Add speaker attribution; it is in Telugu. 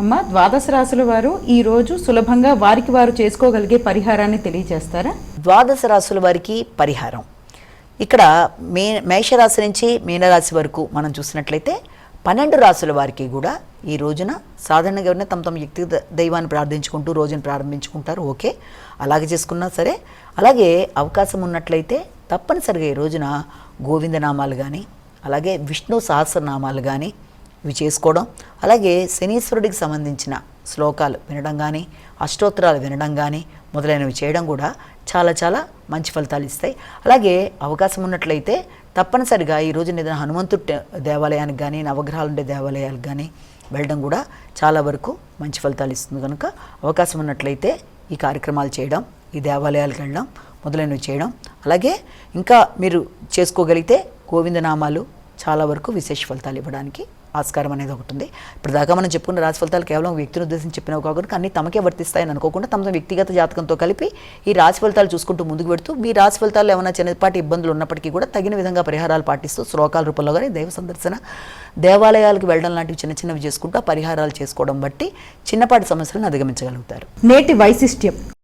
Speaker 1: అమ్మ, ద్వాదశ రాశుల వారు ఈ రోజు సులభంగా వారికి వారు చేసుకోగలిగే పరిహారాన్ని తెలియజేస్తారా?
Speaker 2: ద్వాదశ రాశుల వారికి పరిహారం ఇక్కడ మేషరాశి నుంచి మీనరాశి వరకు మనం చూసినట్లయితే 12 రాశుల వారికి కూడా ఈ రోజున సాధారణంగా తమ వ్యక్తిగత దైవాన్ని ప్రార్థించుకుంటూ రోజును ప్రారంభించుకుంటారు. ఓకే, అలాగే చేసుకున్నా సరే. అలాగే అవకాశం ఉన్నట్లయితే తప్పనిసరిగా ఈ రోజున గోవిందనామాలు కానీ అలాగే విష్ణు సహస్రనామాలు కానీ ఇవి చేసుకోవడం, అలాగే శనీశ్వరుడికి సంబంధించిన శ్లోకాలు వినడం కానీ అష్టోత్తరాలు వినడం కానీ మొదలైనవి చేయడం కూడా చాలా చాలా మంచి ఫలితాలు ఇస్తాయి. అలాగే అవకాశం ఉన్నట్లయితే తప్పనిసరిగా ఈ రోజు ఏదైనా హనుమంతుడి దేవాలయానికి కానీ నవగ్రహాలు ఉండే దేవాలయాలకు కానీ వెళ్ళడం కూడా చాలా వరకు మంచి ఫలితాలు ఇస్తుంది. కనుక అవకాశం ఉన్నట్లయితే ఈ కార్యక్రమాలు చేయడం, ఈ దేవాలయాలకు వెళ్ళడం మొదలైనవి చేయడం, అలాగే ఇంకా మీరు చేసుకోగలిగితే గోవిందనామాలు చాలా వరకు విశేష ఫలితాలు ఇవ్వడానికి ఆస్కారం అనేది ఒకటి ఉంది. ఇప్పుడు దాకా మనం చెప్పుకున్న రాశి ఫలితాలు కేవలం వ్యక్తిని ఉద్దేశించి చెప్పినవి కాకుండా అన్ని తమకే వర్తిస్తాయని అనుకోకుండా తమ వ్యక్తిగత జాతకంతో కలిపి ఈ రాశి ఫలితాలు చూసుకుంటూ ముందుకు పెడుతూ మీ రాశి ఫలితాలు ఏమైనా చిన్నపాటి ఇబ్బందులు ఉన్నప్పటికీ కూడా తగిన విధంగా పరిహారాలు పాటిస్తూ శ్లోకాల రూపంలో కానీ దైవ సందర్శన, దేవాలయాలకు వెళ్ళడం లాంటివి చిన్న చిన్నవి చేసుకుంటూ పరిహారాలు చేసుకోవడం బట్టి చిన్నపాటి సమస్యలను అధిగమించగలుగుతారు.
Speaker 1: నేటి వైశిష్ట్యం